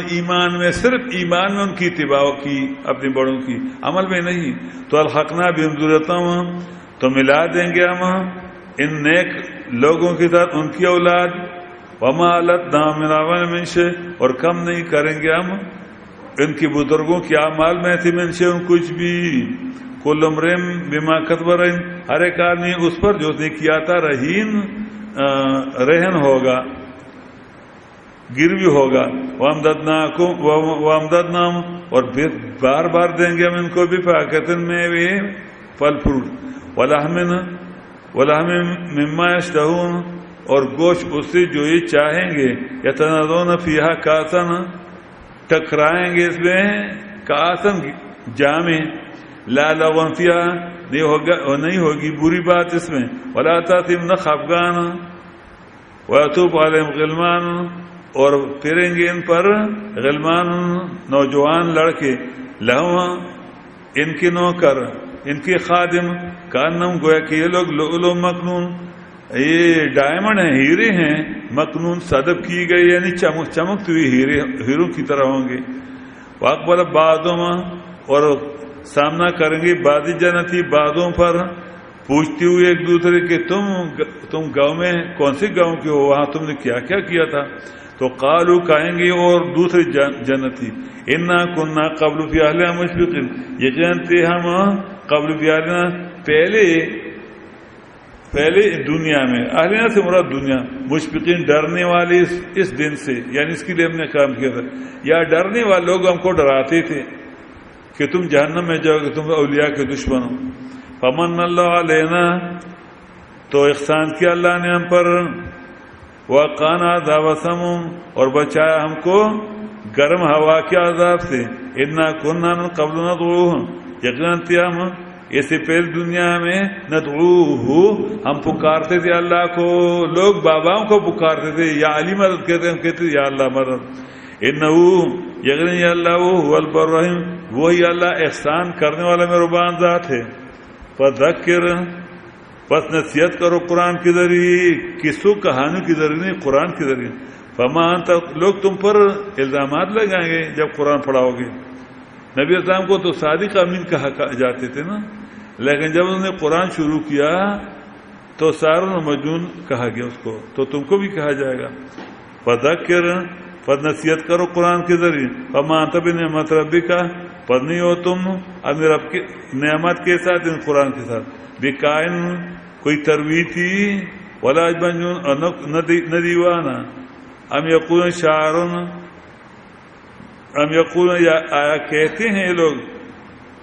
में, सिर्फ ईमान में उनकी इत्तिबा की, अपने बड़ों की, अमल में नहीं। तो अलहक़ना बिहिम ज़ुर्रियतहुम, तो मिला देंगे हम इन नेक लोगों के साथ उनकी औलाद। वमा अलतनाहुम मिन अमलिहिम मिन शै, और कम नहीं करेंगे हम इनके बुजुर्गों के अमाल में से मिन शै, कुछ भी। कुल्लु इम्रिइन बिमा कसब रहीन, हर एक आदमी उस पर जो उसने किया था रहन होगा, गिरवी होगा। वमददनाहुम, और बार बार देंगे हम इनको भी फाकिहतिन में वे फल फ्रूट, वलहमिन मिम्मा यश्तहून, और गोश्त उससे जो ये चाहेंगे। यतनाज़ऊन फ़ीहा कासन, टकराएंगे इसमें, कासन जामे, ला लगवन फ़ीहा, नहीं होगी बुरी बात इसमें। वला तासिम न खफगान, वयतूफ़ अलैहिम ग़िलमान, और फिरेंगे इन पर ग़िलमान, नौजवान लड़के, लहुम, इनके नौकर, इनके खादिम, कान्नम, गोया कि ये लोग लुअलुअ मकनून, ये डायमंड हैं, हीरे हैं, मकनून सदब की गई, यानी चमकती हुई हीरों की तरह होंगे। वाक़बल बादुम, और सामना करेंगे बादी जन्नती बादों पर, पूछती हुई एक दूसरे के तुम गांव में कौन से गांव के हो, वहां तुमने क्या क्या किया था। तो कालू, कहेंगे और दूसरे जन्नती, इन्ना कुन्ना क़ब्लु फ़ी अहलिना मुश्फ़िक़ीन, यकीनन थे हम क़ब्लु फ़ी अहलिना, पहले दुनिया में, अहलिना से मुराद दुनिया, मुश्फ़िक़ीन, डरने वाले इस दिन से, यानी इसके लिए हमने काम किया था। या डरने वाले लोग हमको डराते थे कि तुम जहन्नम में जाओगे, तुम औलिया के दुश्मन हो। फ़मन्नल्लाहु अलैना, तो इहसान किया अल्लाह ने हम पर। वक़ाना अज़ाब समूम, और बचाया हमको गर्म हवा के अज़ाब से। इन्ना कुन्ना मिन क़ब्लु नदऊहु, यकीनन थे हम इससे पहले दुनिया में, नदऊहु, हम पुकारते थे अल्लाह को। लोग बाबाओं को पुकारते थे, या अली मदद कहते, हम कहते या अल्लाह मदद। इन्नहु, यकीनन अल्लाह हुवल बर्रुर रहीम, वही अल्लाह एहसान करने वाला मेहरबान ज़ात है। फ़ज़क्किर, बस नसीहत करो कुरान के जरिए, किस्सों कहानियों के जरिए नहीं, कुरान के जरिए। फमा तक, लोग तुम पर इल्ज़ामात लगाएंगे जब कुरान पढ़ाओगे। नबी अस्सलाम को तो सादिक अमीन कहा जाते थे ना, लेकिन जब उन्होंने कुरान शुरू किया तो सारुन मजनून कहा गया उसको, तो तुमको भी कहा जाएगा। फ़ज़क्किर, फद नसीहत करो कुरान के जरिए। फमा तब नेमत रब्बिका, पर नहीं हो तुम अपने रब के नेमत के साथ, इन कुरान के साथ, बेकायन, कोई तरवीती, वला अजबंजुन, न दीवाना, अम यक़ून शारुन, अम यक़ून, या आया कहते हैं ये लोग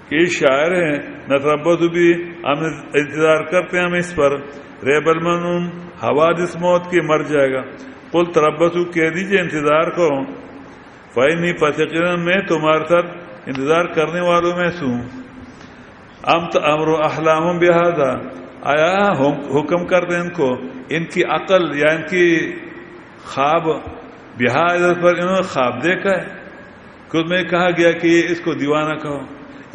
कि शायर हैं, नतरब्बसु भी, हम इंतजार करते हैं हम इस पर, रेबल मनून, हवादिस मौत की मर जाएगा। कुल तरब्बसु, कह दीजिए इंतजार को, फ़इन्नी फसिक़न, मैं तुम्हारे साथ इंतजार करने वालों में से हूँ। अमर अहलामुम बिहादा, आया हुक्म कर दें इनको, इनकी अकल या इनकी ख्वाब, बिहादा पर इन्होंने ख्वाब देखा है, खुद में कहा गया कि इसको दीवाना कहो,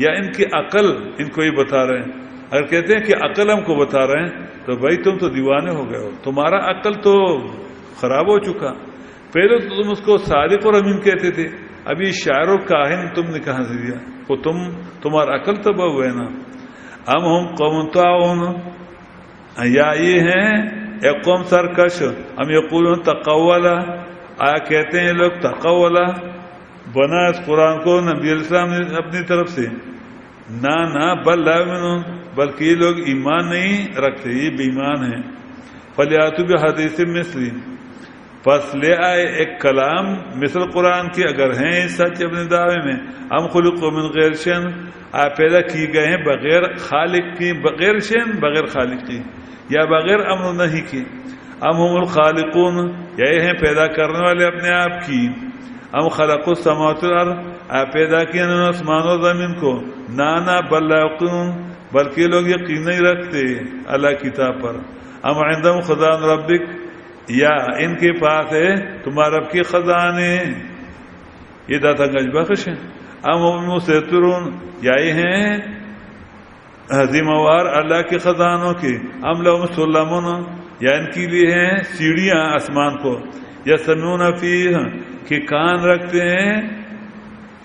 या इनकी अकल इनको ही बता रहे हैं। अगर कहते हैं कि अकल हमको बता रहे हैं तो भाई तुम तो दीवाने हो गए हो, तुम्हारा अकल तो खराब हो चुका। पहले तो तुम उसको सादिक और अमीन कहते थे, अभी शायर और काहिन तुमने कहां से दिया, वो तुम्हारा अकल तबाह हुआ है ना। हम कौम ताउन, या ये हैं एक कौम सरकश, हम यक़ूलून तक़व्वला, आया कहते हैं लोग तक़व्वला, बना इस कुरान को नबी अलैहिस्सलाम ने अपनी तरफ से, ना ना बल ला युमिनून, बल्कि ये लोग ईमान नहीं रखते, ये बेईमान हैं। फलियातु बिहदीस मिस्ली, बस ले आए एक कलाम मिसल कुरान की, अगर हैं सच अपने दावे में। हम खुलुक़ू मिन गैर शैइन, आप पैदा किए गए हैं बगैर खालिक की, बगैर शैइन बगैर खालिक की, या बगैर अम्र नहीं की। हम हुमुल खालिकून, यही हैं पैदा करने वाले अपने आप की। हम खलक़ुस समावाति वल अर्ज़, आप पैदा किए उन्होंने आसमान और ज़मीन को। ना ना बल ला यक़ीनून, बल्कि लोग यकीन नहीं रखते अल्लाह किताब पर। हम इंदहुम ख़ज़ाइन रब्बिक, या इनके पास है तुम्हारे रब के खजाने, ये दाता गजबख्श है। हम मुसैतिरून, या ये हैं जिम्मेवार अल्लाह के खजानों के। हम लहुम सुल्लमुन, या इनके लिए हैं सीढ़ियां आसमान को। यसमून फीह, कि कान रखते हैं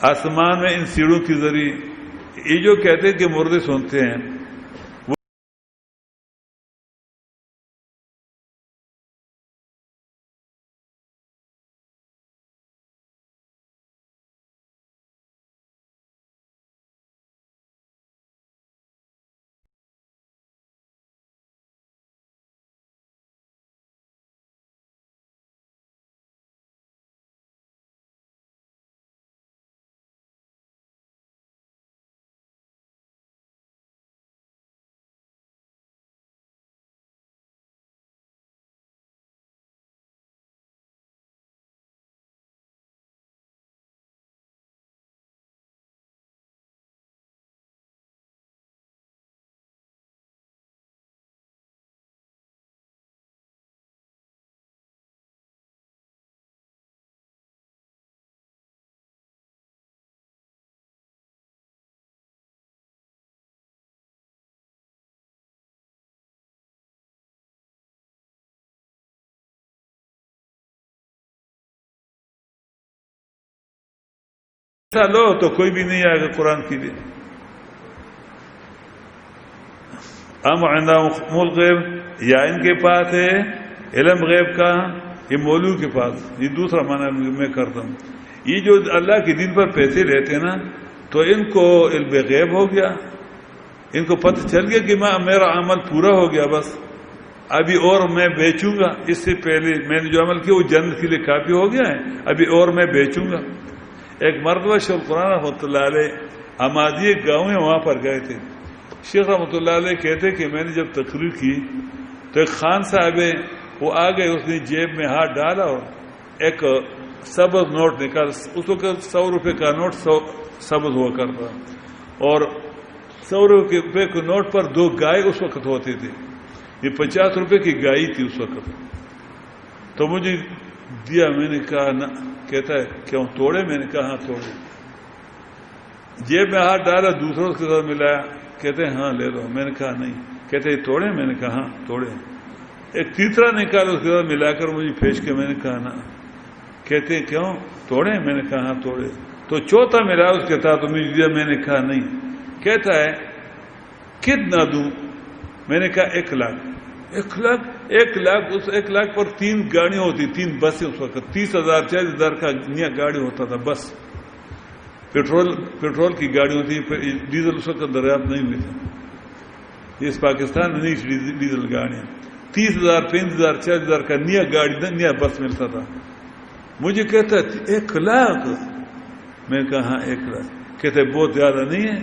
आसमान में इन सीढ़ों के जरिए। ये जो कहते हैं कि मुर्दे सुनते हैं, ऐसा लो तो कोई भी नहीं आएगा कुरान के लिए। अम इंदहुमुल गैब, या इनके पास है इल्म गैब का, ये मौलू के पास, ये दूसरा माना मैं करता हूँ। ये जो अल्लाह के दिन पर पैसे लेते हैं ना, तो इनको इल्म गैब हो गया, इनको पता चल गया कि मेरा अमल पूरा हो गया, बस अभी और मैं बेचूंगा, इससे पहले मैंने जो अमल किया वो जन्नत के लिए काफी हो गया है, अभी और मैं बेचूंगा। एक मरतबा शेख कुरान रहमतुल्लाह अलैह अमादी गाँव है, वहां पर गए थे। शेख रहमतुल्लाह अलैह कहते कि मैंने जब तकरीर की तो एक खान साहब है, वो आ गए, उसने जेब में हाथ डाला और एक सबज नोट निकाल, उस वक्त 100 रुपये का नोट सबज हुआ करता, और 100 रुपये के नोट पर 2 गाय उस वक्त होते थे, ये 50 रुपये की गाय थी उस वक्त। तो मुझे दिया, मैंने कहा ना, कहता है क्यों तोड़े, मैंने कहा हाँ तोड़े। जेब में हाथ डाला, दूसरों के साथ मिलाया, कहते हैं हाँ ले लो, मैंने कहा नहीं, कहते हैं तोड़े, मैंने कहा हाँ तोड़े। एक तीसरा निकाला, उसके साथ मिलाकर मुझे फेंच के, मैंने कहा ना, कहते हैं क्यों तोड़े, मैंने कहा हाँ तोड़े। तो चौथा मिला उसके साथ, तो मुझे दिया, मैंने कहा नहीं, कहता है कितना दूं, मैंने कहा 1 लाख। 1 लाख, 1 लाख, उस 1 लाख पर 3 गाड़ियां होती, 3 बसें उस वक्त, 30,000 40,000 का नया गाड़ी होता था, बस पेट्रोल की गाड़ी होती, डीजल उस वक्त दरियाफ्त नहीं हुई थी, इस पाकिस्तान में नहीं डीजल गाड़ियां। 30,000 35,000 40,000 का नया गाड़ी, नया बस मिलता था। मुझे कहता 1 लाख, मैंने कहा हाँ 1 लाख। कहते बहुत ज्यादा नहीं है,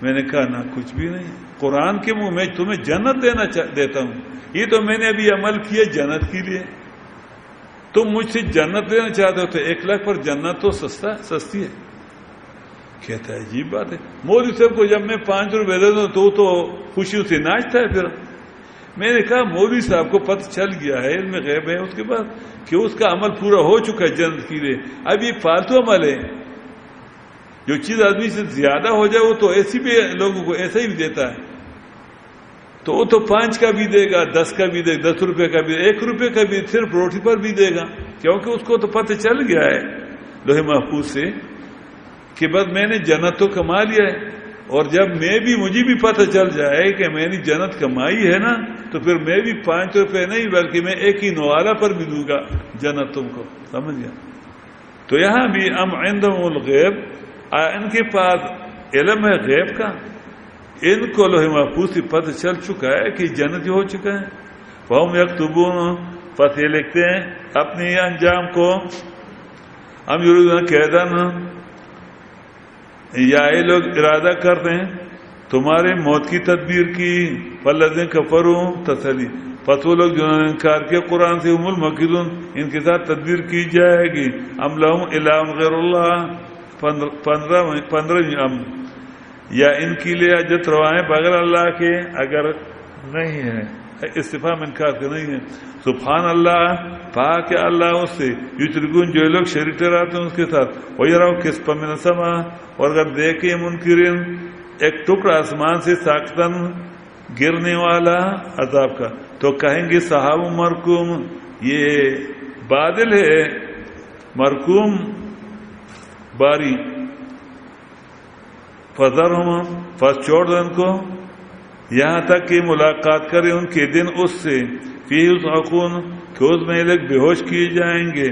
मैंने कहा ना कुछ भी नहीं, कुरान के मुंह में तुम्हें जन्नत देता हूं, ये तो मैंने अभी अमल किया जन्नत के लिए, तुम मुझसे जन्नत लेना चाहते हो तो 1 लाख पर जन्नत तो सस्ती है। कहता है अजीब बात है, मौलवी साहब को जब मैं 5 रुपए दे दूं तो खुशी से नाचता है। फिर मैंने कहा मौलवी साहब को पता चल गया है, इल्म गैब है उसके बाद कि उसका अमल पूरा हो चुका है जन्नत के लिए, अब ये फालतू अमल है। जो चीज आदमी से ज्यादा हो जाए वो तो ऐसी भी लोगों को ऐसा ही देता है, तो वो तो 5 का भी देगा, 10 का भी देगा, 10 रुपए का भी, 1 रुपए का भी सिर्फ रोटी पर भी देगा, क्योंकि उसको तो पता चल गया है लोहे महफूज से कि बस मैंने जन्नत तो कमा लिया है, और जब मुझे भी पता चल जाए कि मैंने जन्नत कमाई है ना, तो फिर मैं भी 5 रुपए नहीं बल्कि मैं एक ही नवाला पर भी दूंगा जन्नत तुमको। समझ गया? तो यहां भी इंदहुल गैब, इनके पास इल्म है गैब का, इनको लोहे महफूज से पता चल चुका है कि जन्नत हो चुका है। फहुम यक्तुबून, बस ये लिखते हैं अपने अंजाम को, हम युरीदून कैदन, या ये लोग इरादा करते हैं तुम्हारे मौत की तदबीर की, फल्लज़ीन कफ़रू तसली, पस वो लोग जिन्होंने इनकार किया कुरान से, हुमुल मकीदून, इनके साथ तदबीर की जाएगी। अम लहुम इलाहुन गैरुल्लाह, 15 या इनके लिए अजत रवाएं बगैर अल्लाह के, अगर नहीं है, इस्तिफाम इनकार के नहीं है। सुभान अल्लाह, पाक है अल्लाह उससे, युशरिकून जो लोग शरीक ठहराते हैं उसके साथ, वयराउ किस्फम मिन समा, और अगर देखे मुनकिरिन एक टुकड़ा आसमान से साकतन गिरने वाला अजाब का, तो कहेंगे सहाब मरकूम, ये बादल है, मरकूम बारी, फज़रहुम, फस छोड़ दो उनको, यहां तक कि मुलाकात करें उनके दिन उससे, फीह युसअकून, कि उसमें लोग बेहोश किए जाएंगे,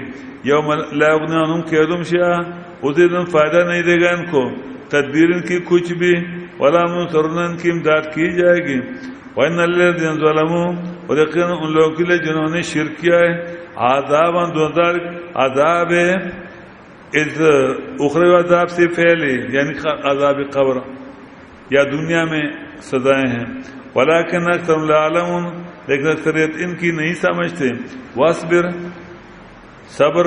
यौम ला युग़नी अन्हुम कैदुहुम शैआ, उसी दिन फायदा नहीं देगा इनको तदबीर इनकी कुछ भी, वला हुम युंसरून, इनकी इमदाद की जाएगी। वइन्नल लज़ीना ज़लमू, और यकीन उन लोगों के लिए जिन्होंने शिर्क किया है, आज़ाबन दुज़ार, आज़ाब है इस उखरवी अज़ाब से पहले, यानी अज़ाब कब्र या दुनिया में सजाएं हैं। वलाकिन अक्सरुहुम ला यअलमून, लेकिन अक्सरियत इनकी नहीं समझते। वस्बिर, सब्र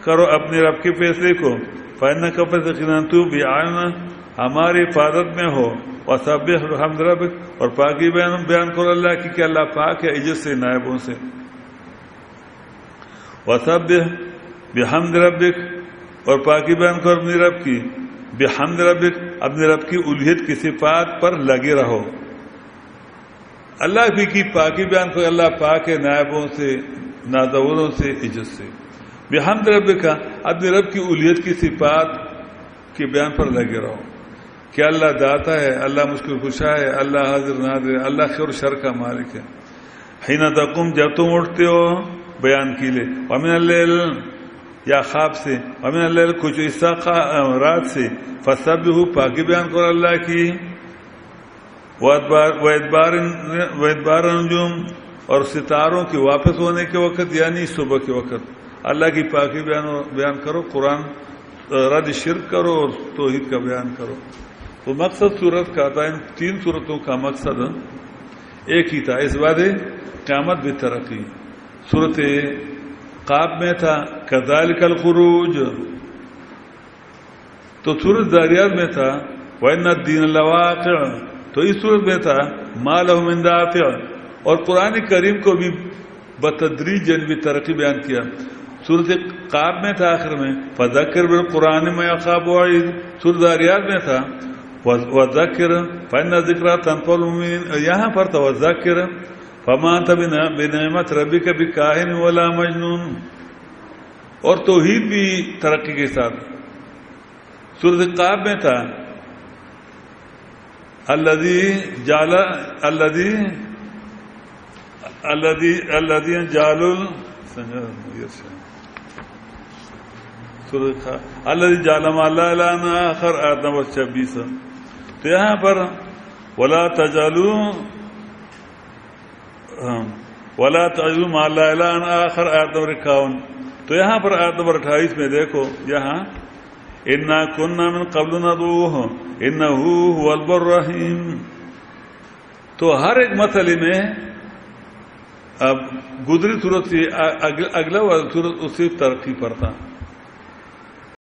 करो अपने रब के फैसले को, फ़इन्नका यकीनन तू बिअयुनिना, हमारी हिफाजत में हो, वसब्बिह बिहम्दि रब्बिक, और पाकी बयान करो अल्लाह की कि अल्लाह पाक है इज्जत से, नायबों से। वसब्बिह बिहम्दि रब्बिक, और पाकी बयान करो अपने रब की, बिहम्दि रब्बिक, अपने रब की उल्हियत की सिफात पर लगे रहो। अल्लाह भी की पाकी बयान करो, अल्लाह पाक है नायबों से, नाज़वरों से, इज्जत से। बिहम्दि रब्बिक, अपने रब की उल्हियत की सिफात के बयान पर लगे रहो कि अल्लाह दाता है, अल्लाह मुश्किल कुशा है, अल्लाह हाजिर नाज़िर, अल्लाह खैर शर का मालिक है। हिना तकुम, जब तुम उठते हो बयान के लिए, वमिनल लैल, या ख्वाब से, वमिनल लैल, कुछ हिस्सा रात से, फसब्बिहू, पाकी बयान करो अल्लाह की, वअदबार नजुम, और सितारों के वापस होने के वक़्त, यानी सुबह के वक़्त अल्लाह की पाकी बयान करो, कुरान रद शिर्क करो और तौहीद का बयान करो। तो मकसद सूरत का था, इन 3 सूरतों का मकसद एक ही था, इस वादे क़यामत बितरक़ी। सूरत क़ाफ में था कज़ालिकल ख़ुरूज, तो सूरत ज़ारियात में था वइन्नद-दीन लवाक़िअ, तो इस सूरत में था मा लहु मिन दाफ़िअ, और कुरान करीम को भी बतदरीजन बितरक़ी बयान किया। सूरत क़ाफ में था आखिर में फ़ज़क्किर बिल कुरान मा यख़ाफ़ु वईद, सूरत ज़ारियात में था वज़क्किर फ़इन्न ज़िक्रा तनफ़उल मुमिनीन, यहाँ पर था वज़क्किर फ़मा अंत बिनिअमत रब्बिका बिकाहिन वला मजनून, और तौहीद भी तरक्की के साथ। सूरत क़ाफ में था अल्लज़ी जालुल जालम आखिर आयत नंबर 26। तो यहाँ पर वला तजालू माला आखिर आयत नंबर 51। तो यहाँ पर आयत नंबर 28 में देखो, यहाँ इन्ना कुन्ना मिन क़ब्ल नदूहु इन्नहु हुवल बर्रुर रहीम। तो हर एक मसले में अब गुजरी सूरत से अगला वाला सूरत उससे तरक्की करता।